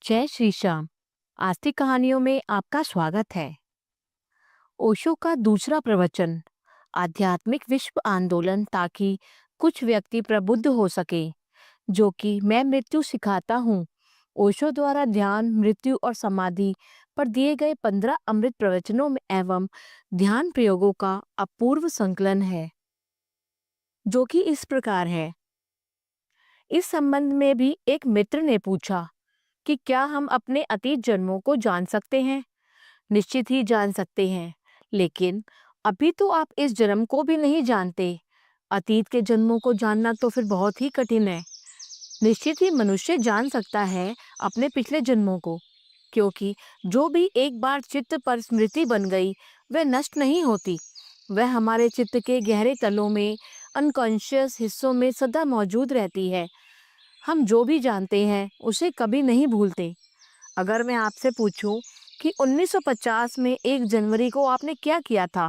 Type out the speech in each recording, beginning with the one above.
जय श्री श्याम। आस्तिक कहानियों में आपका स्वागत है। ओशो का दूसरा प्रवचन, आध्यात्मिक विश्व आंदोलन ताकि कुछ व्यक्ति प्रबुद्ध हो सके, जो कि मैं मृत्यु सिखाता हूँ। ओशो द्वारा ध्यान, मृत्यु और समाधि पर दिए गए 15 अमृत प्रवचनों में एवं ध्यान प्रयोगों का अपूर्व संकलन है, जो कि इस प्रकार है। इस संबंध में भी एक मित्र ने पूछा कि क्या हम अपने अतीत जन्मों को जान सकते हैं? निश्चित ही जान सकते हैं, लेकिन अभी तो आप इस जन्म को भी नहीं जानते। अतीत के जन्मों को जानना तो फिर बहुत ही कठिन है। निश्चित ही मनुष्य जान सकता है अपने पिछले जन्मों को, क्योंकि जो भी एक बार चित्त पर स्मृति बन गई वह नष्ट नहीं होती। वह हमारे चित्त के गहरे तलों में, अनकॉन्शियस हिस्सों में सदा मौजूद रहती है। हम जो भी जानते हैं उसे कभी नहीं भूलते। अगर मैं आपसे पूछूं कि 1950 में 1 जनवरी को आपने क्या किया था,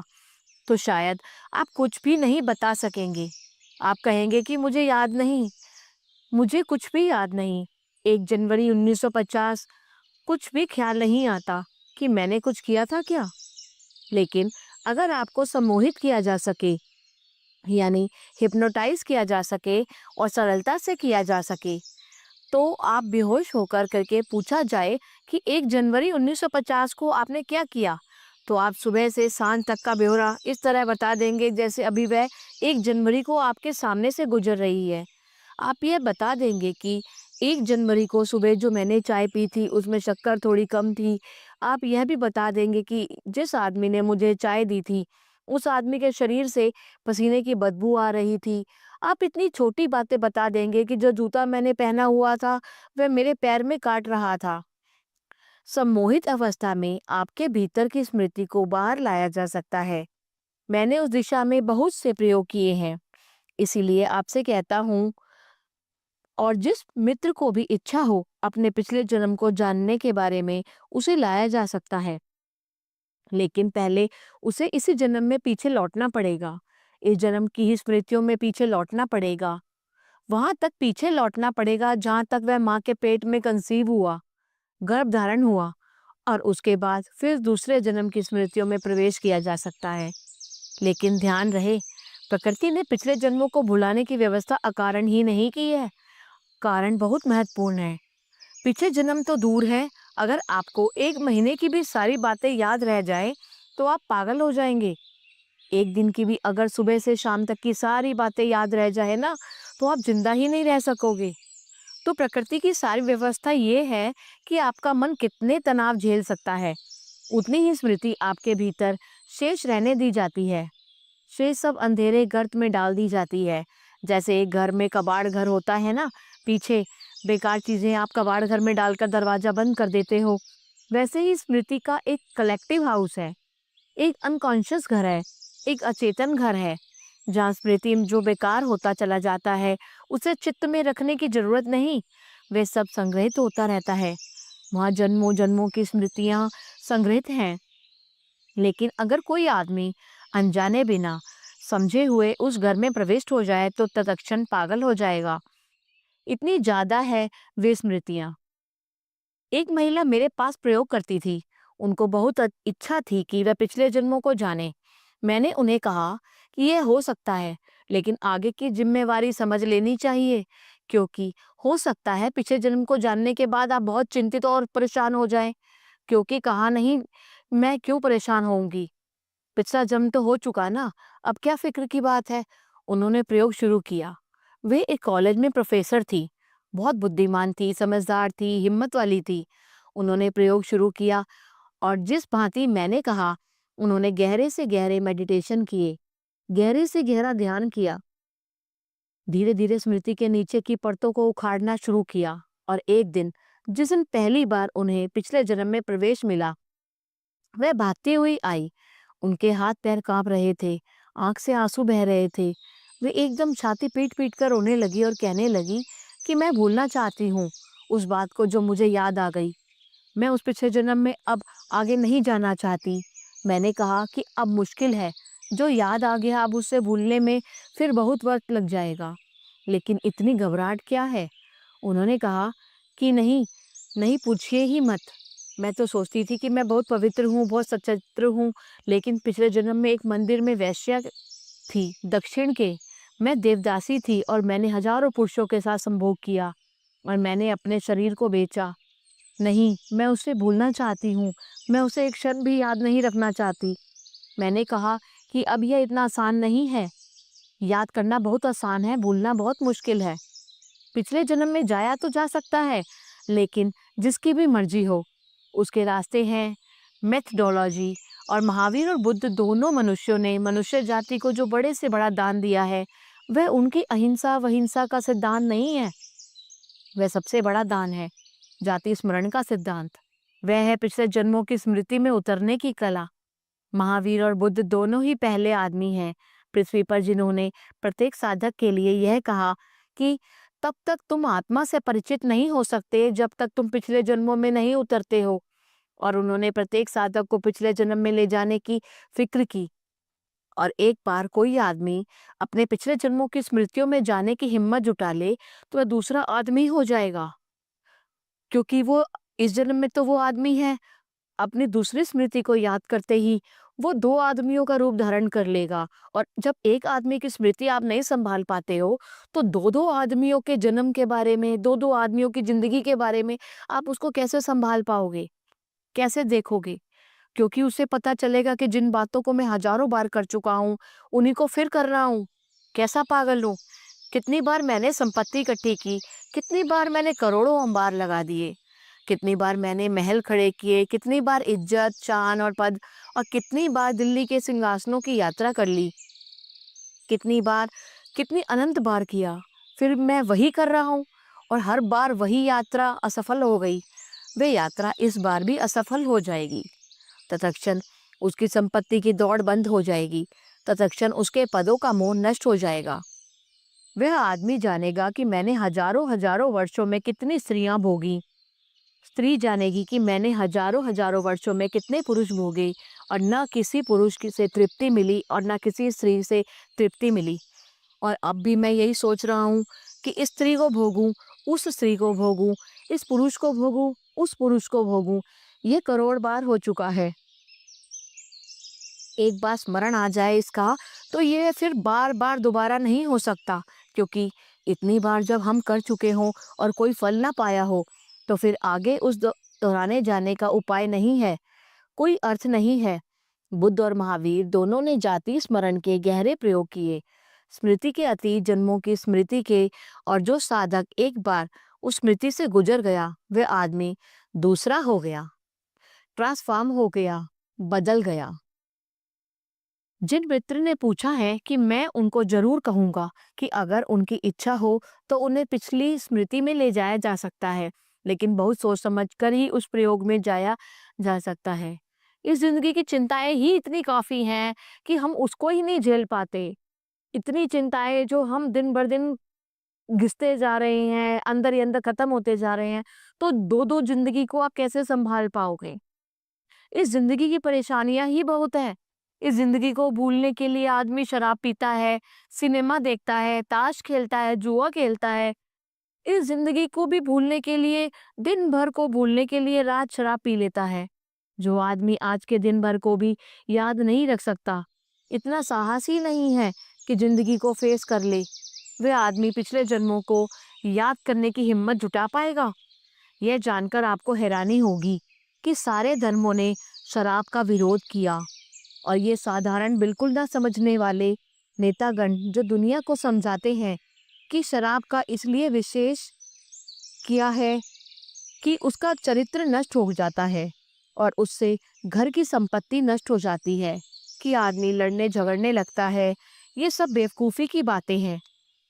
तो शायद आप कुछ भी नहीं बता सकेंगे। आप कहेंगे कि मुझे याद नहीं, मुझे कुछ भी याद नहीं। 1 जनवरी 1950 कुछ भी ख्याल नहीं आता कि मैंने कुछ किया था क्या। लेकिन अगर आपको सम्मोहित किया जा सके, यानी हिप्नोटाइज किया जा सके और सरलता से किया जा सके, तो आप बेहोश होकर करके पूछा जाए कि 1 जनवरी 1950 को आपने क्या किया, तो आप सुबह से सांझ तक का ब्यौरा इस तरह बता देंगे जैसे अभी वह 1 जनवरी को आपके सामने से गुजर रही है। आप यह बता देंगे कि 1 जनवरी को सुबह जो मैंने चाय पी थी उसमें शक्कर थोड़ी कम थी। आप यह भी बता देंगे कि जिस आदमी ने मुझे चाय दी थी उस आदमी के शरीर से पसीने की बदबू आ रही थी। आप इतनी छोटी बातें बता देंगे कि जो जूता मैंने पहना हुआ था वह मेरे पैर में काट रहा था। सम्मोहित अवस्था में आपके भीतर की स्मृति को बाहर लाया जा सकता है। मैंने उस दिशा में बहुत से प्रयोग किए हैं, इसीलिए आपसे कहता हूँ। और जिस मित्र को भी इच्छा हो अपने पिछले जन्म को जानने के बारे में, उसे लाया जा सकता है, लेकिन पहले उसे इसी जन्म में पीछे लौटना पड़ेगा। इस जन्म की ही स्मृतियों में पीछे लौटना पड़ेगा। वहां तक पीछे लौटना पड़ेगा जहां तक वह माँ के पेट में कंसीव हुआ, गर्भ धारण हुआ, और उसके बाद फिर दूसरे जन्म की स्मृतियों में प्रवेश किया जा सकता है। लेकिन ध्यान रहे, प्रकृति ने पिछले जन्मों को भुलाने की व्यवस्था अकारण ही नहीं की है। कारण बहुत महत्वपूर्ण है। पिछले जन्म तो दूर है, अगर आपको 1 महीने की भी सारी बातें याद रह जाए तो आप पागल हो जाएंगे। 1 दिन की भी अगर सुबह से शाम तक की सारी बातें याद रह जाए ना, तो आप जिंदा ही नहीं रह सकोगे। तो प्रकृति की सारी व्यवस्था ये है कि आपका मन कितने तनाव झेल सकता है, उतनी ही स्मृति आपके भीतर शेष रहने दी जाती है। शेष सब अंधेरे गर्त में डाल दी जाती है। जैसे एक घर में कबाड़ घर होता है ना, पीछे बेकार चीजें आप कबाड़ घर में डालकर दरवाजा बंद कर देते हो, वैसे ही स्मृति का एक कलेक्टिव हाउस है, एक अनकॉन्शियस घर है, एक अचेतन घर है, जहाँ स्मृति में जो बेकार होता चला जाता है उसे चित्त में रखने की जरूरत नहीं, वे सब संग्रहित होता रहता है। वहाँ जन्मों जन्मों की स्मृतियाँ संग्रहित हैं। लेकिन अगर कोई आदमी अनजाने बिना समझे हुए उस घर में प्रविष्ट हो जाए तो तत्क्षण पागल हो जाएगा। इतनी ज्यादा है वे स्मृतियाँ। एक महिला मेरे पास प्रयोग करती थी। उनको बहुत इच्छा थी कि वह पिछले जन्मों को जाने। मैंने उन्हें कहा कि यह हो सकता है, लेकिन आगे की जिम्मेवारी समझ लेनी चाहिए, क्योंकि हो सकता है पिछले जन्म को जानने के बाद आप बहुत चिंतित और परेशान हो जाएं। क्योंकि कहा नहीं, मैं क्यों परेशान होऊंगी, पिछला जन्म तो हो चुका ना, अब क्या फिक्र की बात है। उन्होंने प्रयोग शुरू किया। वे एक कॉलेज में प्रोफेसर थी, बहुत बुद्धिमान थी, समझदार थी, हिम्मत वाली थी। उन्होंने प्रयोग शुरू किया और जिस भांति मैंने कहा, उन्होंने गहरे से गहरे मेडिटेशन किए, गहरे से गहरा ध्यान किया। धीरे धीरे स्मृति के नीचे की परतों को उखाड़ना शुरू किया, और एक दिन, जिस दिन पहली बार उन्हें पिछले जन्म में प्रवेश मिला, वह भागती हुई आई। उनके हाथ पैर कांप रहे थे, आंख से आंसू बह रहे थे। वे एकदम छाती पीट पीट कर रोने लगी और कहने लगी कि मैं भूलना चाहती हूँ उस बात को जो मुझे याद आ गई। मैं उस पिछले जन्म में अब आगे नहीं जाना चाहती। मैंने कहा कि अब मुश्किल है, जो याद आ गया अब उससे भूलने में फिर बहुत वक्त लग जाएगा। लेकिन इतनी घबराहट क्या है? उन्होंने कहा कि नहीं, नहीं, पूछिए ही मत। मैं तो सोचती थी कि मैं बहुत पवित्र हूँ, बहुत सच्चरित्र हूँ, लेकिन पिछले जन्म में एक मंदिर में वेश्या थी, दक्षिण के। मैं देवदासी थी और मैंने हज़ारों पुरुषों के साथ संभोग किया और मैंने अपने शरीर को बेचा। नहीं, मैं उसे भूलना चाहती हूँ, मैं उसे एक क्षण भी याद नहीं रखना चाहती। मैंने कहा कि अब यह इतना आसान नहीं है। याद करना बहुत आसान है, भूलना बहुत मुश्किल है। पिछले जन्म में जाया तो जा सकता है, लेकिन जिसकी भी मर्जी हो, उसके रास्ते हैं। मेथडोलॉजी और महावीर और बुद्ध दोनों मनुष्यों ने मनुष्य जाति को जो बड़े से बड़ा दान दिया है, वह उनकी अहिंसा वहिंसा का सिद्धांत नहीं है। वह सबसे बड़ा दान है जाति स्मरण का सिद्धांत। वह है पिछले जन्मों की स्मृति में उतरने की कला। महावीर और बुद्ध दोनों ही पहले आदमी हैं पृथ्वी पर जिन्होंने प्रत्येक साधक के लिए यह कहा कि तब तक तुम आत्मा से परिचित नहीं हो सकते जब तक तुम पिछले जन्मों में नहीं उतरते हो। और उन्होंने प्रत्येक साधक को पिछले जन्म में ले जाने की फिक्र की। और एक बार कोई आदमी अपने पिछले जन्मों की स्मृतियों में जाने की हिम्मत जुटा ले तो वह दूसरा आदमी हो जाएगा, क्योंकि वो इस जन्म में तो वो आदमी है। अपनी दूसरी स्मृति को याद करते ही वो दो आदमियों का रूप धारण कर लेगा। और जब एक आदमी की स्मृति आप नहीं संभाल पाते हो, तो दो दो आदमियों के जन्म के बारे में, दो दो आदमियों की जिंदगी के बारे में आप उसको कैसे संभाल पाओगे, कैसे देखोगे? क्योंकि उसे पता चलेगा कि जिन बातों को मैं हजारों बार कर चुका हूँ, उन्हीं को फिर कर रहा हूँ। कैसा पागल हूँ। कितनी बार मैंने संपत्ति इकट्ठी की, कितनी बार मैंने करोड़ों अंबार लगा दिए, कितनी बार मैंने महल खड़े किए, कितनी बार इज्जत, शान और पद, और कितनी बार दिल्ली के सिंहासनों की यात्रा कर ली, कितनी बार, कितनी अनंत बार किया। फिर मैं वही कर रहा हूँ और हर बार वही यात्रा असफल हो गई। वे यात्रा इस बार भी असफल हो जाएगी। तत्क्षण उसकी संपत्ति की दौड़ बंद हो जाएगी। तत्क्षण उसके पदों का मोह नष्ट हो जाएगा। वह आदमी जानेगा कि मैंने हजारों हजारों वर्षों में कितनी स्त्रियां भोगी। स्त्री जानेगी कि मैंने हजारों हजारों वर्षों में कितने पुरुष भोगे और न किसी पुरुष से तृप्ति मिली और न किसी स्त्री से तृप्ति मिली। और अब भी मैं यही सोच रहा हूँ कि इस स्त्री को भोगूं, उस स्त्री को भोगूं, इस पुरुष को भोगूं, उस पुरुष को भोगूं। ये करोड़ बार हो चुका है। एक बार स्मरण आ जाए इसका, तो ये फिर बार बार दोबारा नहीं हो सकता, क्योंकि इतनी बार जब हम कर चुके हों और कोई फल ना पाया हो, तो फिर आगे उस दोहराने जाने का उपाय नहीं है, कोई अर्थ नहीं है। बुद्ध और महावीर दोनों ने जाति स्मरण के गहरे प्रयोग किए, स्मृति के अतीत जन्मों की स्मृति के। और जो साधक एक बार उस स्मृति से गुजर गया, वह आदमी दूसरा हो गया, ट्रांसफॉर्म हो गया, बदल गया। जिन मित्र ने पूछा है कि मैं उनको जरूर कहूंगा कि अगर उनकी इच्छा हो तो उन्हें पिछली स्मृति में ले जाया जा सकता है, लेकिन बहुत सोच समझ कर ही उस प्रयोग में जाया जा सकता है। इस जिंदगी की चिंताएं ही इतनी काफी हैं कि हम उसको ही नहीं झेल पाते। इतनी चिंताएं जो हम दिन भर दिन घिसते जा रहे हैं, अंदर ही अंदर खत्म होते जा रहे हैं। तो दो दो जिंदगी को आप कैसे संभाल पाओगे? इस जिंदगी की परेशानियां ही बहुत है। इस जिंदगी को भूलने के लिए आदमी शराब पीता है, सिनेमा देखता है, ताश खेलता है, जुआ खेलता है। इस जिंदगी को भी भूलने के लिए, दिन भर को भूलने के लिए रात शराब पी लेता है। जो आदमी आज के दिन भर को भी याद नहीं रख सकता, इतना साहस ही नहीं है कि जिंदगी को फेस कर ले, वह आदमी पिछले जन्मों को याद करने की हिम्मत जुटा पाएगा? यह जानकर आपको हैरानी होगी कि सारे धर्मों ने शराब का विरोध किया, और ये साधारण बिल्कुल ना समझने वाले नेतागण जो दुनिया को समझाते हैं कि शराब का इसलिए विशेष किया है कि उसका चरित्र नष्ट हो जाता है और उससे घर की संपत्ति नष्ट हो जाती है, कि आदमी लड़ने झगड़ने लगता है। ये सब बेवकूफ़ी की बातें हैं।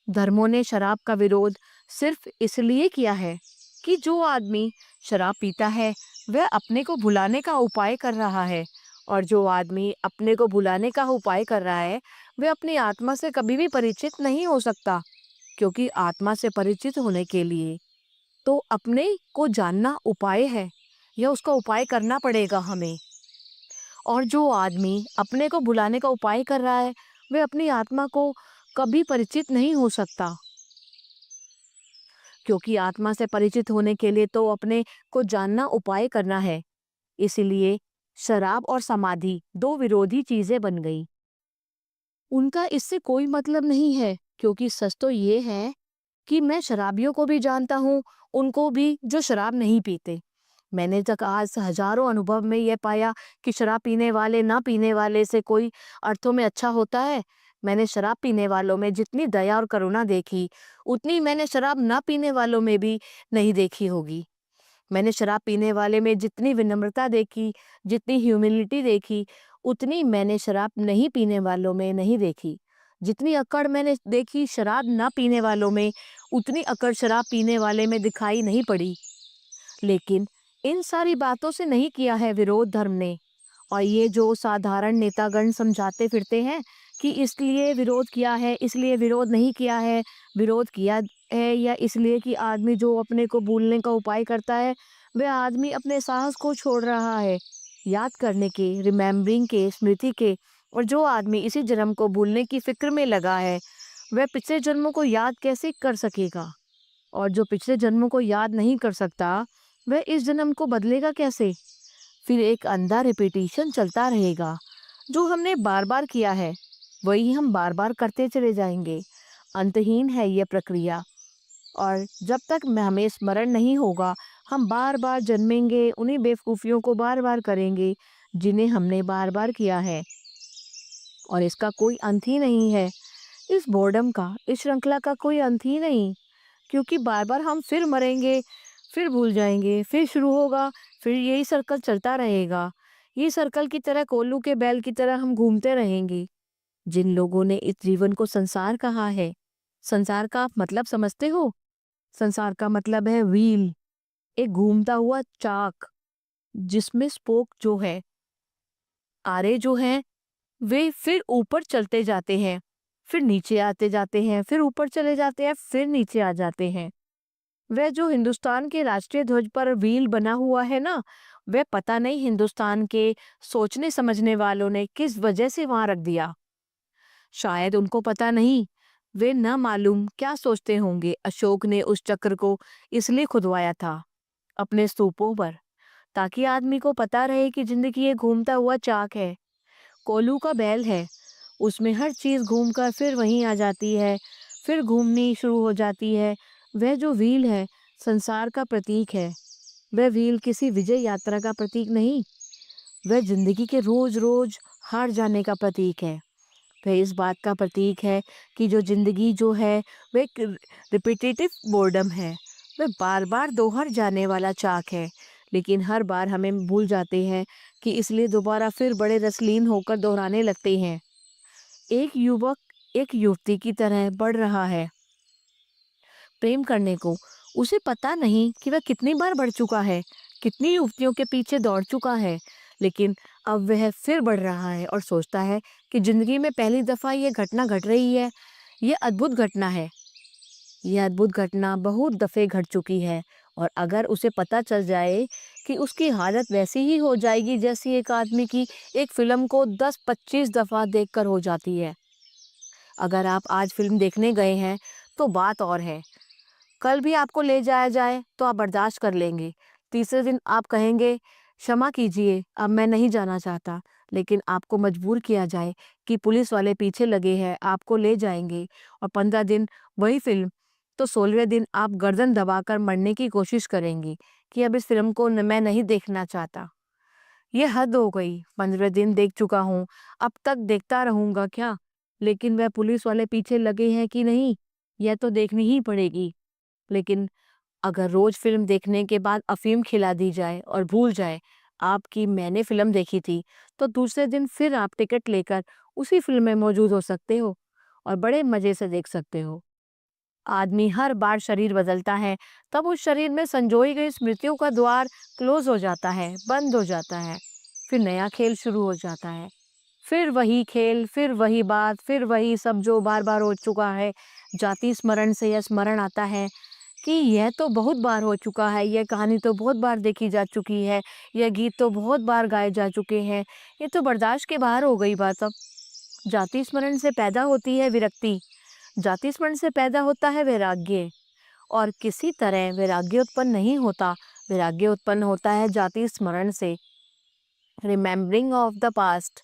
धर्मों ने शराब का विरोध सिर्फ इसलिए किया है कि जो आदमी शराब पीता है वह अपने को भुलाने का उपाय कर रहा है, और जो आदमी अपने को भुलाने का उपाय कर रहा है वह अपनी आत्मा से कभी भी परिचित नहीं हो सकता, क्योंकि आत्मा से परिचित होने के लिए तो अपने को जानना उपाय है, या उसका उपाय करना पड़ेगा हमें। और जो आदमी अपने को भुलाने का उपाय कर रहा है वह अपनी आत्मा को कभी परिचित नहीं हो सकता। क्योंकि आत्मा से परिचित होने के लिए तो अपने को जानना उपाय करना है। इसीलिए शराब और समाधि दो विरोधी चीजें बन गई। उनका इससे कोई मतलब नहीं है, क्योंकि सच तो ये है कि मैं शराबियों को भी जानता हूँ, उनको भी जो शराब नहीं पीते। मैंने तक आज हजारों अनुभव में यह पाया कि शराब पीने वाले ना पीने वाले से कोई अर्थों में अच्छा होता है। मैंने शराब पीने वालों में जितनी दया और करुणा देखी, उतनी मैंने शराब ना पीने वालों में भी नहीं देखी होगी। मैंने शराब पीने वाले में जितनी विनम्रता देखी, जितनी ह्यूमिलिटी देखी, उतनी मैंने शराब नहीं पीने वालों में नहीं देखी। जितनी अकड़ मैंने देखी शराब ना पीने वालों में, उतनी अकड़ शराब पीने वाले में दिखाई नहीं पड़ी। लेकिन इन सारी बातों से नहीं किया है विरोध धर्म ने। और ये जो साधारण नेतागण समझाते फिरते हैं कि इसलिए विरोध किया है, इसलिए विरोध नहीं किया है, विरोध किया है या इसलिए कि आदमी जो अपने को भूलने का उपाय करता है, वह आदमी अपने साहस को छोड़ रहा है, याद करने के, रिमेम्बरिंग के, स्मृति के। और जो आदमी इसी जन्म को भूलने की फिक्र में लगा है, वह पिछले जन्मों को याद कैसे कर सकेगा? और जो पिछले जन्मों को याद नहीं कर सकता, वह इस जन्म को बदलेगा कैसे? फिर एक अंधा रिपीटिशन चलता रहेगा। जो हमने बार बार किया है वही हम बार बार करते चले जाएंगे। अंतहीन है यह प्रक्रिया। और जब तक हमें स्मरण नहीं होगा, हम बार बार जन्मेंगे, उन्हीं बेवकूफ़ियों को बार बार करेंगे जिन्हें हमने बार बार किया है। और इसका कोई अंत ही नहीं है। इस बोर्डम का, इस श्रृंखला का कोई अंत ही नहीं, क्योंकि बार बार हम फिर मरेंगे, फिर भूल जाएंगे, फिर शुरू होगा, फिर यही सर्कल चलता रहेगा। ये सर्कल की तरह, कोल्लू के बैल की तरह हम घूमते रहेंगे। जिन लोगों ने इस जीवन को संसार कहा है, संसार का आप मतलब समझते हो? संसार का मतलब है व्हील, एक घूमता हुआ चाक, जिसमें स्पोक जो है, आरे जो हैं, वे फिर ऊपर चलते जाते हैं, फिर नीचे आते जाते हैं, फिर ऊपर चले जाते हैं, फिर नीचे आ जाते हैं। वह जो हिंदुस्तान के राष्ट्रीय ध्वज पर व्हील बना हुआ है ना, वह पता नहीं हिंदुस्तान के सोचने समझने वालों ने किस वजह से वहां रख दिया। शायद उनको पता नहीं, वे न मालूम क्या सोचते होंगे। अशोक ने उस चक्र को इसलिए खुदवाया था अपने स्तूपों पर, ताकि आदमी को पता रहे कि जिंदगी एक घूमता हुआ चाक है, कोलू का बैल है। उसमें हर चीज घूमकर फिर वहीं आ जाती है, फिर घूमनी शुरू हो जाती है। वह जो व्हील है, संसार का प्रतीक है। वह व्हील किसी विजय यात्रा का प्रतीक नहीं, वह जिंदगी के रोज रोज हार जाने का प्रतीक है। वह इस बात का प्रतीक है कि जो जिंदगी जो है, वह एक रिपीटेटिव बोर्डम है। वह बार बार दोहर जाने वाला चाक है। लेकिन हर बार हमें भूल जाते हैं कि इसलिए दोबारा फिर बड़े रसलीन होकर दोहराने लगते हैं। एक युवक एक युवती की तरह बढ़ रहा है प्रेम करने को। उसे पता नहीं कि वह कितनी बार बढ़ चुका है, कितनी युवतियों के पीछे दौड़ चुका है। लेकिन अब वह फिर बढ़ रहा है और सोचता है कि जिंदगी में पहली दफा ये घटना घट रही है। ये अद्भुत घटना है। यह अद्भुत घटना बहुत दफे घट चुकी है। और अगर उसे पता चल जाए कि उसकी हालत वैसी ही हो जाएगी जैसी एक आदमी की एक फिल्म को 10-25 दफा देखकर हो जाती है। अगर आप आज फिल्म देखने गए हैं तो बात और है, कल भी आपको ले जाया जाए तो आप बर्दाश्त कर लेंगे। तीसरे दिन आप कहेंगे, क्षमा कीजिए, अब मैं नहीं जाना चाहता। लेकिन आपको मजबूर किया जाए कि पुलिस वाले पीछे लगे हैं, आपको ले जाएंगे। और 15 दिन वही फिल्म, तो 16वें दिन आप गर्दन दबाकर मरने की कोशिश करेंगी कि अब इस फिल्म को मैं नहीं देखना चाहता। ये हद हो गई, 15 दिन देख चुका हूँ, अब तक देखता रहूंगा क्या? लेकिन वह पुलिस वाले पीछे लगे हैं कि नहीं, यह तो देखनी ही पड़ेगी। लेकिन अगर रोज फिल्म देखने के बाद अफीम खिला दी जाए और भूल जाए आपकी मैंने फिल्म देखी थी, तो दूसरे दिन फिर आप टिकट लेकर उसी फिल्म में मौजूद हो सकते हो और बड़े मजे से देख सकते हो। आदमी हर बार शरीर बदलता है, तब उस शरीर में संजोई गई स्मृतियों का द्वार क्लोज हो जाता है, बंद हो जाता है। फिर नया खेल शुरू हो जाता है। फिर वही खेल, फिर वही बात, फिर वही सब जो बार बार हो चुका है। जाति स्मरण से यह स्मरण आता है कि यह तो बहुत बार हो चुका है, यह कहानी तो बहुत बार देखी जा चुकी है, यह गीत तो बहुत बार गाए जा चुके हैं, ये तो बर्दाश्त के बाहर हो गई बात अब। जाति स्मरण से पैदा होती है विरक्ति, जाति स्मरण से पैदा होता है वैराग्य, और किसी तरह वैराग्य उत्पन्न नहीं होता। वैराग्य उत्पन्न होता है जाति स्मरण से, रिमेम्बरिंग ऑफ द पास्ट,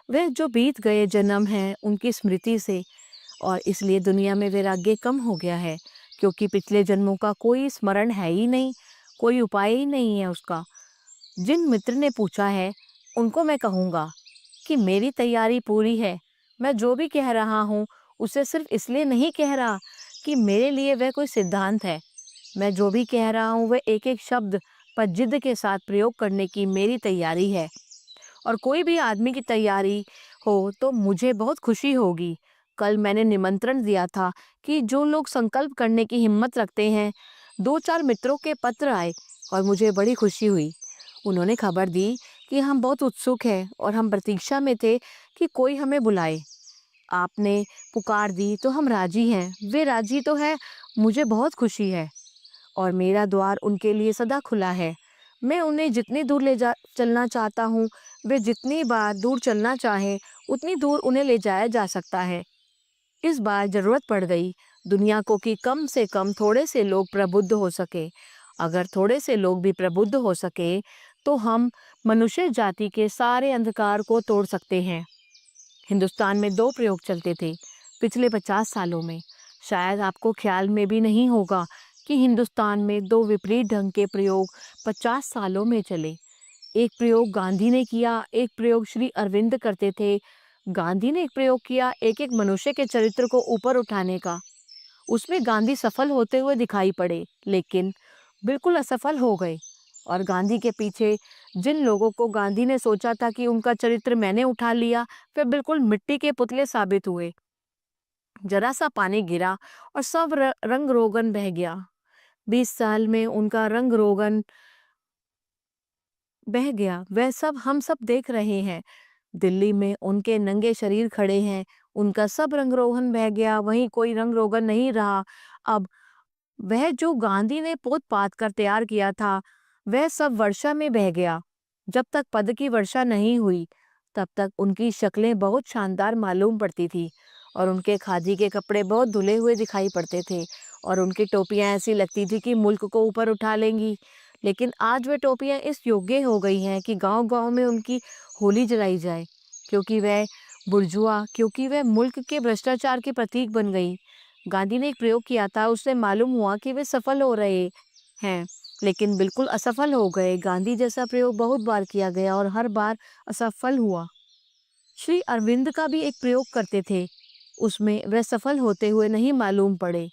वह जो बीत गए जन्म हैं उनकी स्मृति से। और इसलिए दुनिया में वैराग्य कम हो गया है, क्योंकि पिछले जन्मों का कोई स्मरण है ही नहीं, कोई उपाय ही नहीं है उसका। जिन मित्र ने पूछा है उनको मैं कहूँगा कि मेरी तैयारी पूरी है। मैं जो भी कह रहा हूँ उसे सिर्फ इसलिए नहीं कह रहा कि मेरे लिए वह कोई सिद्धांत है। मैं जो भी कह रहा हूँ वह एक एक शब्द पर जिद के साथ प्रयोग करने की मेरी तैयारी है। और कोई भी आदमी की तैयारी हो तो मुझे बहुत खुशी होगी। कल मैंने निमंत्रण दिया था कि जो लोग संकल्प करने की हिम्मत रखते हैं, 2-4 मित्रों के पत्र आए और मुझे बड़ी खुशी हुई। उन्होंने खबर दी कि हम बहुत उत्सुक हैं और हम प्रतीक्षा में थे कि कोई हमें बुलाए। आपने पुकार दी तो हम राजी हैं। वे राजी तो है, मुझे बहुत खुशी है और मेरा द्वार उनके लिए सदा खुला है। मैं उन्हें जितनी दूर ले जा चलना चाहता हूँ, वे जितनी बार दूर चलना चाहें, उतनी दूर उन्हें ले जाया जा सकता है। इस बार जरूरत पड़ गई दुनिया को कि कम से कम थोड़े से लोग प्रबुद्ध हो सके। अगर थोड़े से लोग भी प्रबुद्ध हो सके तो हम मनुष्य जाति के सारे अंधकार को तोड़ सकते हैं। हिंदुस्तान में 2 प्रयोग चलते थे पिछले 50 सालों में। शायद आपको ख्याल में भी नहीं होगा कि हिंदुस्तान में 2 विपरीत ढंग के प्रयोग 50 सालों में चले। एक प्रयोग गांधी ने किया, एक प्रयोग श्री अरविंद करते थे। गांधी ने एक प्रयोग किया एक एक मनुष्य के चरित्र को ऊपर उठाने का। उसमें गांधी सफल होते हुए दिखाई पड़े, लेकिन बिल्कुल असफल हो गए। और गांधी के पीछे जिन लोगों को गांधी ने सोचा था कि उनका चरित्र मैंने उठा लिया, वे बिल्कुल मिट्टी के पुतले साबित हुए। जरा सा पानी गिरा और सब रंग रोगन बह गया। 20 साल में उनका रंग रोगन बह गया। वह सब हम सब देख रहे हैं। दिल्ली में उनके नंगे शरीर खड़े हैं, उनका सब रंग रोगन बह गया, वहीं कोई रंग रोगन नहीं रहा। अब वह जो गांधी ने पोत पात कर तैयार किया था, वह सब वर्षा में बह गया। जब तक पद की वर्षा नहीं हुई, तब तक उनकी शक्लें बहुत शानदार मालूम पड़ती थी और उनके खादी के कपड़े बहुत धुले हुए दिखाई पड़ते थे और उनकी टोपियां ऐसी लगती थी कि मुल्क को ऊपर उठा लेंगी। लेकिन आज वे टोपियां इस योग्य हो गई हैं कि गांव-गांव में उनकी होली जलाई जाए, क्योंकि वह मुल्क के भ्रष्टाचार के प्रतीक बन गई। गांधी ने एक प्रयोग किया था, उससे मालूम हुआ कि वे सफल हो रहे हैं, लेकिन बिल्कुल असफल हो गए। गांधी जैसा प्रयोग बहुत बार किया गया और हर बार असफल हुआ। श्री अरविंद का भी एक प्रयोग करते थे, उसमें वह सफल होते हुए नहीं मालूम पड़े,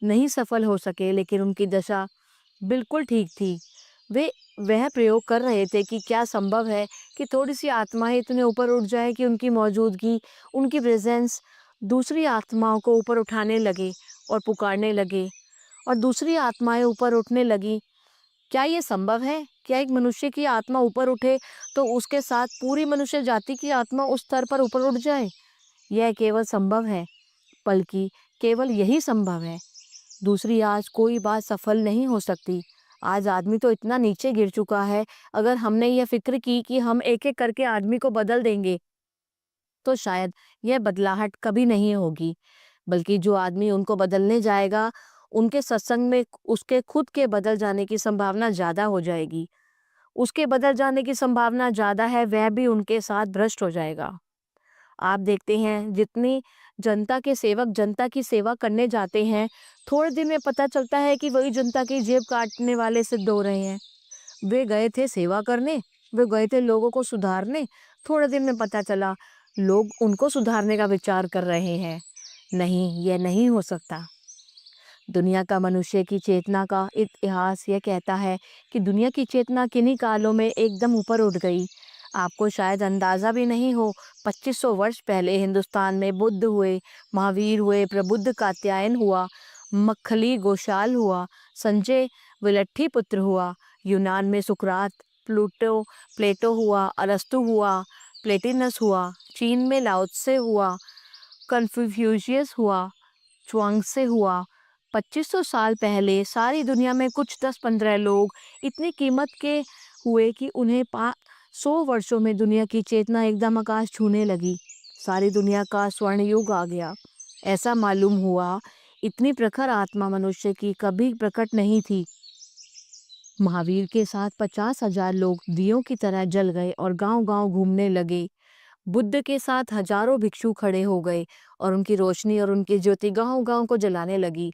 नहीं सफल हो सके, लेकिन उनकी दशा बिल्कुल ठीक थी। वे वह प्रयोग कर रहे थे कि क्या संभव है कि थोड़ी सी आत्माएं इतने ऊपर उठ जाए कि उनकी मौजूदगी, उनकी प्रेजेंस दूसरी आत्माओं को ऊपर उठाने लगे और पुकारने लगे और दूसरी आत्माएं ऊपर उठने लगी। क्या ये संभव है? क्या एक मनुष्य की आत्मा ऊपर उठे तो उसके साथ पूरी मनुष्य जाति की आत्मा उस स्तर पर ऊपर उठ जाए? यह केवल संभव है, बल्कि केवल यही संभव है। दूसरी आज कोई बात सफल नहीं हो सकती। आज आदमी तो इतना नीचे गिर चुका है, अगर हमने यह फिक्र की कि हम एक-एक करके आदमी को बदल देंगे, तो शायद यह बदलाहट कभी नहीं होगी। बल्कि जो आदमी उनको बदलने जाएगा, उनके सत्संग में उसके खुद के बदल जाने की संभावना ज़्यादा हो जाएगी। उसके बदल जाने की संभावना ज़्यादा है, वह भी उनके साथ भ्रष्ट हो जाएगा। आप देखते हैं जितनी जनता के सेवक जनता की सेवा करने जाते हैं, थोड़े दिन में पता चलता है कि वही जनता की जेब काटने वाले सिद्ध हो रहे हैं। वे गए थे सेवा करने, वे गए थे लोगों को सुधारने, थोड़े दिन में पता चला लोग उनको सुधारने का विचार कर रहे हैं। नहीं, यह नहीं हो सकता। दुनिया का मनुष्य की चेतना का इतिहास यह कहता है कि दुनिया की चेतना किन्हीं कालों में एकदम ऊपर उठ गई। आपको शायद अंदाज़ा भी नहीं हो, 2500 वर्ष पहले हिंदुस्तान में बुद्ध हुए, महावीर हुए, प्रबुद्ध कात्यायन हुआ, मक्खली गोशाल हुआ, संजय विलट्ठी पुत्र हुआ, यूनान में सुकरात, प्लेटो हुआ, अरस्तु हुआ, प्लेटिनस हुआ, चीन में लाओ त्से हुआ, कन्फ्यूशियस हुआ, च्वांगसे हुआ। 2500 साल पहले सारी दुनिया में कुछ 10-15 लोग इतनी कीमत के हुए कि उन्हें 100 वर्षों में दुनिया की चेतना एकदम आकाश छूने लगी। सारी दुनिया का स्वर्ण युग आ गया। ऐसा मालूम हुआ इतनी प्रखर आत्मा मनुष्य की कभी प्रकट नहीं थी। महावीर के साथ 50,000 लोग दियों की तरह जल गए और गांव-गांव घूमने लगे। बुद्ध के साथ हजारों भिक्षु खड़े हो गए और उनकी रोशनी और उनकी ज्योति गांव-गांव को जलाने लगी।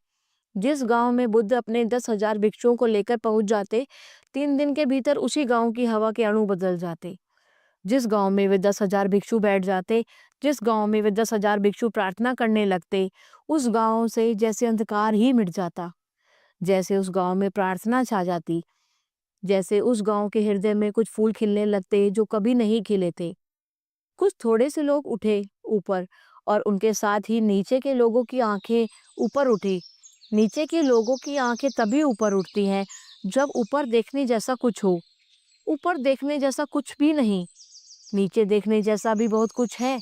जिस गांव में बुद्ध अपने 10,000 भिक्षुओं को लेकर पहुंच जाते, 3 दिन के भीतर उसी गांव की हवा के अणु बदल जाते। जिस गांव में वे 10,000 भिक्षु बैठ जाते, जिस गांव में वे 10,000 भिक्षु प्रार्थना करने लगते, उस गांव से जैसे अंधकार ही मिट जाता। जैसे उस गांव में प्रार्थना छा जाती, जैसे उस गांव के हृदय में कुछ फूल खिलने लगते जो कभी नहीं खिले थे। कुछ थोड़े से लोग उठे ऊपर और उनके साथ ही नीचे के लोगों की आंखें ऊपर उठी। नीचे के लोगों की आंखें तभी ऊपर उठती हैं जब ऊपर देखने जैसा कुछ हो। ऊपर देखने जैसा कुछ भी नहीं, नीचे देखने जैसा भी बहुत कुछ है।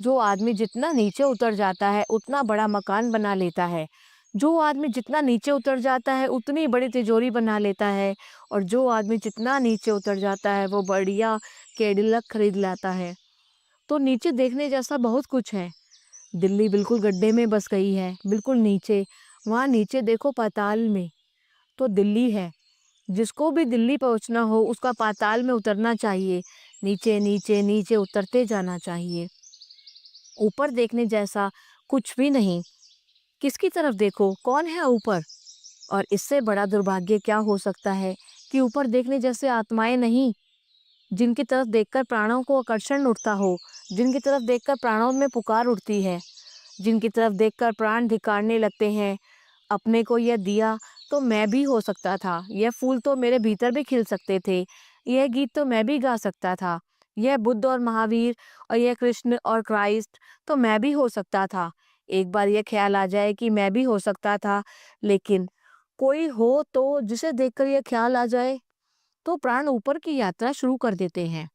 जो आदमी जितना नीचे उतर जाता है उतना बड़ा मकान बना लेता है। जो आदमी जितना नीचे उतर जाता है उतनी बड़ी तिजोरी बना लेता है। और जो आदमी जितना नीचे उतर जाता है वो बढ़िया कैडिलक खरीद लाता है। तो नीचे देखने जैसा बहुत कुछ है। दिल्ली बिल्कुल गड्ढे में बस गई है, बिल्कुल नीचे। वहाँ नीचे देखो पाताल में तो दिल्ली है। जिसको भी दिल्ली पहुँचना हो उसका पाताल में उतरना चाहिए। नीचे नीचे नीचे उतरते जाना चाहिए। ऊपर देखने जैसा कुछ भी नहीं। किसकी तरफ देखो, कौन है ऊपर? और इससे बड़ा दुर्भाग्य क्या हो सकता है कि ऊपर देखने जैसे आत्माएं नहीं, जिनकी तरफ देखकर प्राणों को आकर्षण उठता हो, जिनकी तरफ देखकर प्राणों में पुकार उठती है, जिनकी तरफ देखकर प्राण धिक्कारने लगते हैं। अपने को यह दिया तो मैं भी हो सकता था, यह फूल तो मेरे भीतर भी खिल सकते थे, यह गीत तो मैं भी गा सकता था, यह बुद्ध और महावीर और यह कृष्ण और क्राइस्ट तो मैं भी हो सकता था। एक बार यह ख्याल आ जाए कि मैं भी हो सकता था, लेकिन कोई हो तो जिसे देखकर यह ख्याल आ जाए, तो प्राण ऊपर की यात्रा शुरू कर देते हैं।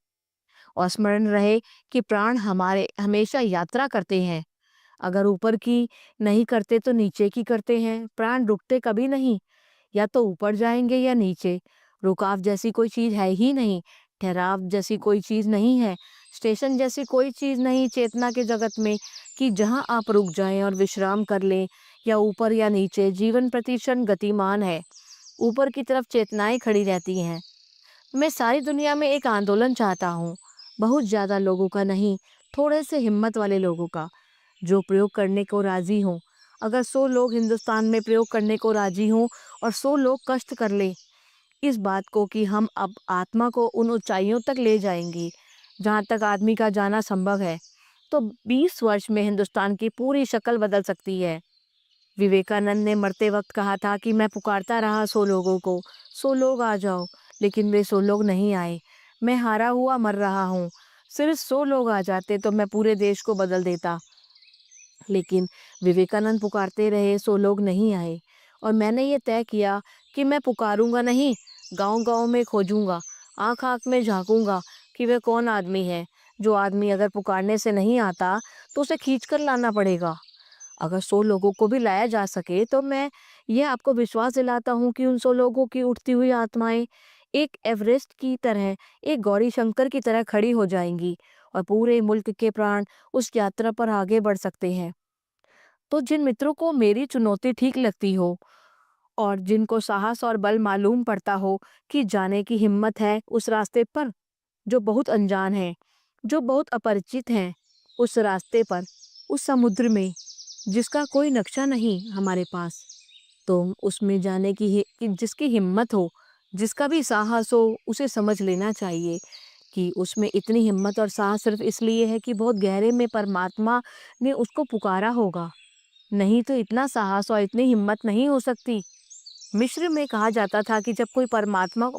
और स्मरण रहे कि प्राण हमारे हमेशा यात्रा करते हैं। अगर ऊपर की नहीं करते तो नीचे की करते हैं। प्राण रुकते कभी नहीं, या तो ऊपर जाएंगे या नीचे। रुकाव जैसी कोई चीज है ही नहीं, ठहराव जैसी कोई चीज नहीं है, स्टेशन जैसी कोई चीज नहीं चेतना के जगत में कि जहां आप रुक जाएं और विश्राम कर लें। या ऊपर या नीचे, जीवन प्रतिक्षण गतिमान है। ऊपर की तरफ चेतनाएं खड़ी रहती हैं। मैं सारी दुनिया में एक आंदोलन चाहता हूँ, बहुत ज्यादा लोगों का नहीं, थोड़े से हिम्मत वाले लोगों का, जो प्रयोग करने को राजी हों। अगर 100 लोग हिंदुस्तान में प्रयोग करने को राजी हों और 100 लोग कष्ट कर लें इस बात को कि हम अब आत्मा को उन ऊंचाइयों तक ले जाएंगे जहाँ तक आदमी का जाना संभव है, तो 20 वर्ष में हिंदुस्तान की पूरी शक्ल बदल सकती है। विवेकानंद ने मरते वक्त कहा था कि मैं पुकारता रहा 100 लोगों को, 100 लोग आ जाओ, लेकिन वे 100 लोग नहीं आए। मैं हारा हुआ मर रहा हूँ। सिर्फ 100 लोग आ जाते तो मैं पूरे देश को बदल देता। लेकिन विवेकानंद पुकारते रहे, 100 लोग नहीं आए। और मैंने ये तय किया कि मैं पुकारूंगा नहीं, गांव-गांव में खोजूंगा, आंख-आंख में झांकूंगा कि वह कौन आदमी है। जो आदमी अगर पुकारने से नहीं आता तो उसे खींच कर लाना पड़ेगा। अगर 100 लोगों को भी लाया जा सके तो मैं यह आपको विश्वास दिलाता हूँ कि उन 100 लोगों की उठती हुई आत्माएं एक एवरेस्ट की तरह, एक गौरी शंकर की तरह खड़ी हो जाएंगी और पूरे मुल्क के प्राण उस यात्रा पर आगे बढ़ सकते हैं। तो जिन मित्रों को मेरी चुनौती ठीक लगती हो और जिनको साहस और बल मालूम पड़ता हो कि जाने की हिम्मत है उस रास्ते पर जो बहुत अनजान है, जो बहुत अपरिचित हैं, उस रास्ते पर, उस समुद्र में जिसका कोई नक्शा नहीं हमारे पास, तो उसमें जाने की कि जिसकी हिम्मत हो, जिसका भी साहस हो, उसे समझ लेना चाहिए कि उसमें इतनी हिम्मत और साहस सिर्फ इसलिए है कि बहुत गहरे में परमात्मा ने उसको पुकारा होगा। नहीं तो इतना साहस और इतनी हिम्मत नहीं हो सकती। मिस्र में कहा जाता था कि जब कोई परमात्मा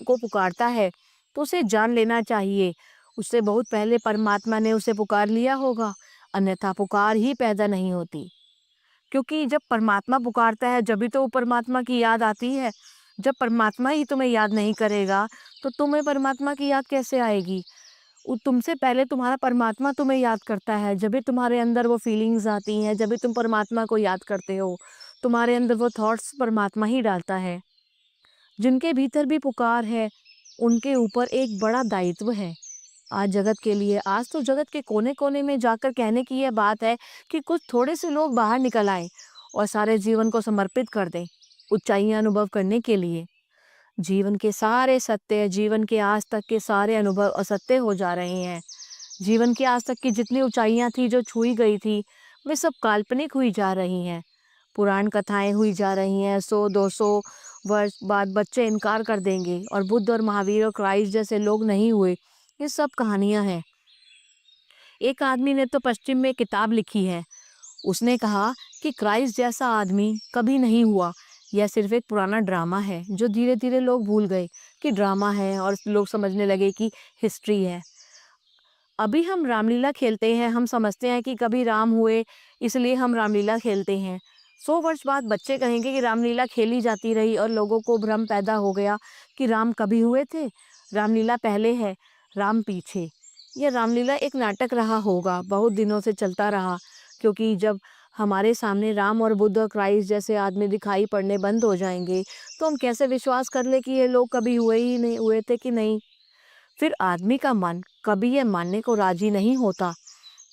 को पुकारता है तो उसे जान लेना चाहिए, उससे बहुत पहले परमात्मा ने उसे पुकार लिया होगा, अन्यथा पुकार ही पैदा नहीं होती। क्योंकि जब परमात्मा पुकारता है जब भी तो परमात्मा की याद आती है। जब परमात्मा ही तुम्हें याद नहीं करेगा तो तुम्हें परमात्मा की याद कैसे आएगी? तुमसे पहले तुम्हारा परमात्मा तुम्हें याद करता है, जब भी तुम्हारे अंदर वो फीलिंग्स आती हैं, जब भी तुम परमात्मा को याद करते हो, तुम्हारे अंदर वो थॉट्स परमात्मा ही डालता है। जिनके भीतर भी पुकार है उनके ऊपर एक बड़ा दायित्व है आज जगत के लिए। आज तो जगत के कोने कोने में जाकर कहने की यह बात है कि कुछ थोड़े से लोग बाहर निकल आए और सारे जीवन को समर्पित कर दें ऊंचाइयां अनुभव करने के लिए। जीवन के सारे सत्य, जीवन के आज तक के सारे अनुभव असत्य हो जा रहे हैं। जीवन की आज तक की जितनी ऊंचाइयां थी जो छुई गई थी, वे सब काल्पनिक हुई जा रही हैं। पुराण कथाएं हुई जा रही हैं। 100-200 वर्ष बाद बच्चे इनकार कर देंगे और बुद्ध और महावीर और क्राइस्ट जैसे लोग नहीं हुए। ये सब कहानियां हैं। एक आदमी ने तो पश्चिम में किताब लिखी है। उसने कहा कि क्राइस्ट जैसा आदमी कभी नहीं हुआ। यह सिर्फ एक पुराना ड्रामा है जो धीरे धीरे लोग भूल गए कि ड्रामा है और लोग समझने लगे कि हिस्ट्री है। अभी हम रामलीला खेलते हैं, हम समझते हैं कि कभी राम हुए इसलिए हम रामलीला खेलते हैं। 100 वर्ष बाद बच्चे कहेंगे कि रामलीला खेली जाती रही और लोगों को भ्रम पैदा हो गया कि राम कभी हुए थे, रामलीला पहले है, राम पीछे। यह रामलीला एक नाटक रहा होगा, बहुत दिनों से चलता रहा, क्योंकि जब हमारे सामने राम और बुद्ध और क्राइस्ट जैसे आदमी दिखाई पड़ने बंद हो जाएंगे तो हम कैसे विश्वास कर ले कि ये लोग कभी हुए ही नहीं हुए थे कि नहीं। फिर आदमी का मन कभी ये मानने को राजी नहीं होता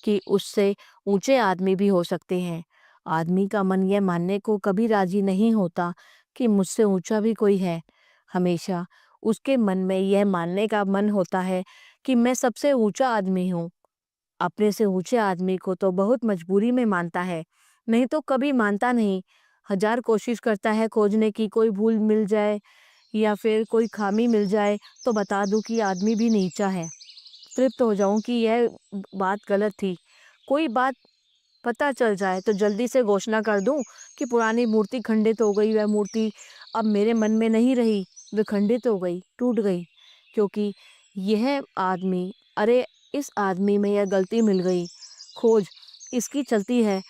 कि उससे ऊंचे आदमी भी हो सकते हैं। आदमी का मन यह मानने को कभी राजी नहीं होता कि मुझसे ऊंचा भी कोई है। हमेशा उसके मन में यह मानने का मन होता है कि मैं सबसे ऊंचा आदमी हूँ। अपने से ऊंचे आदमी को तो बहुत मजबूरी में मानता है, नहीं तो कभी मानता नहीं। हजार कोशिश करता है खोजने की, कोई भूल मिल जाए या फिर कोई खामी मिल जाए तो बता दूं कि आदमी भी नीचा है। तृप्त हो जाऊं कि यह बात गलत थी। कोई बात पता चल जाए तो जल्दी से घोषणा कर दूं कि पुरानी मूर्ति खंडित हो गई, वह मूर्ति अब मेरे मन में नहीं रही, वह खंडित हो गई, टूट गई, क्योंकि यह आदमी, अरे इस आदमी में यह गलती मिल गई, खोज इसकी चलती है।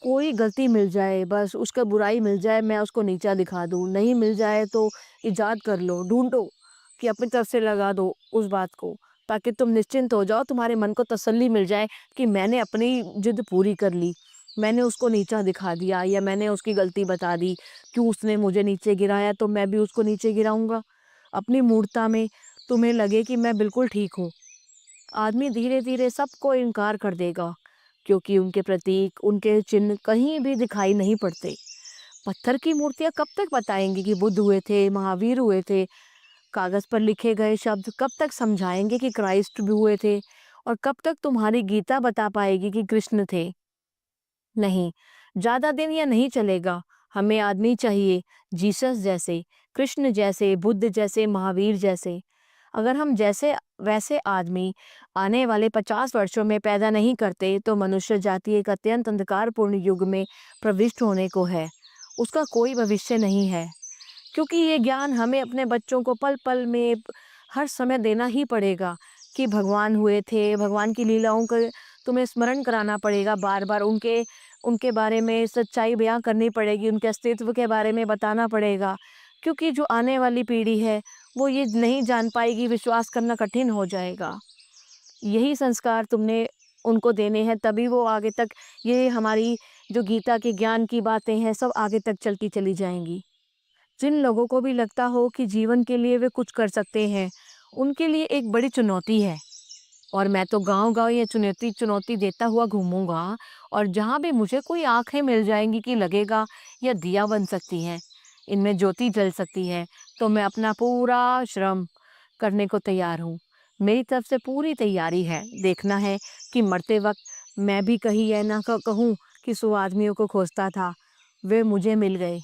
कोई गलती मिल जाए, बस उसका बुराई मिल जाए, मैं उसको नीचा दिखा दूं। नहीं मिल जाए तो इजाद कर लो, ढूंढो कि अपनी तरफ से लगा दो उस बात को, ताकि तुम निश्चिंत हो जाओ, तुम्हारे मन को तसल्ली मिल जाए कि मैंने अपनी जिद पूरी कर ली, मैंने उसको नीचा दिखा दिया या मैंने उसकी गलती बता दी। क्यों उसने मुझे नीचे गिराया तो मैं भी उसको नीचे गिराऊंगा। अपनी मूर्खता में तुम्हें लगे कि मैं बिल्कुल ठीक हूँ। आदमी धीरे धीरे सबको इनकार कर देगा, क्योंकि उनके प्रतीक, उनके चिन्ह कहीं भी दिखाई नहीं पड़ते। पत्थर की मूर्तियां कब तक बताएंगी कि बुद्ध हुए थे, महावीर हुए थे। कागज पर लिखे गए शब्द कब तक समझाएंगे कि क्राइस्ट भी हुए थे। और कब तक तुम्हारी गीता बता पाएगी कि कृष्ण थे। नहीं, ज्यादा दिन यह नहीं चलेगा। हमें आदमी चाहिए, जीसस जैसे, कृष्ण जैसे, बुद्ध जैसे, महावीर जैसे। अगर हम जैसे वैसे आदमी आने वाले 50 वर्षों में पैदा नहीं करते तो मनुष्य जाति एक अत्यंत अंधकारपूर्ण युग में प्रविष्ट होने को है। उसका कोई भविष्य नहीं है, क्योंकि ये ज्ञान हमें अपने बच्चों को पल पल में हर समय देना ही पड़ेगा कि भगवान हुए थे। भगवान की लीलाओं का तुम्हें स्मरण कराना पड़ेगा, बार बार उनके उनके बारे में सच्चाई बयां करनी पड़ेगी, उनके अस्तित्व के बारे में बताना पड़ेगा, क्योंकि जो आने वाली पीढ़ी है वो ये नहीं जान पाएगी, विश्वास करना कठिन हो जाएगा। यही संस्कार तुमने उनको देने हैं, तभी वो आगे तक ये हमारी जो गीता के ज्ञान की बातें हैं सब आगे तक चलती चली जाएंगी। जिन लोगों को भी लगता हो कि जीवन के लिए वे कुछ कर सकते हैं, उनके लिए एक बड़ी चुनौती है। और मैं तो गांव-गांव ये चुनौती देता हुआ घूमूंगा, और जहां भी मुझे कोई आंखें मिल जाएंगी कि लगेगा यह दिया बन सकती हैं, इनमें ज्योति जल सकती है, तो मैं अपना पूरा श्रम करने को तैयार हूँ। मेरी तरफ से पूरी तैयारी है। देखना है कि मरते वक्त मैं भी कहीं यह ना कहूँ कि 100 आदमियों को खोजता था, वे मुझे मिल गए,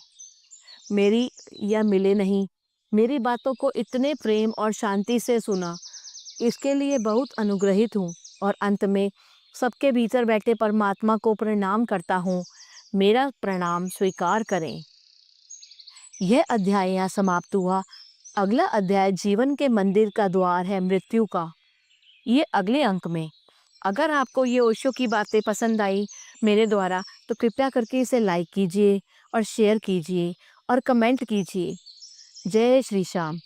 मेरी या मिले नहीं। मेरी बातों को इतने प्रेम और शांति से सुना, इसके लिए बहुत अनुग्रहित हूँ। और अंत में सबके भीतर बैठे परमात्मा को प्रणाम करता हूँ। मेरा प्रणाम स्वीकार करें। यह अध्याय यहाँ समाप्त हुआ। अगला अध्याय जीवन के मंदिर का द्वार है मृत्यु का, ये अगले अंक में। अगर आपको ये ओशो की बातें पसंद आई मेरे द्वारा, तो कृपया करके इसे लाइक कीजिए और शेयर कीजिए और कमेंट कीजिए। जय श्री श्याम।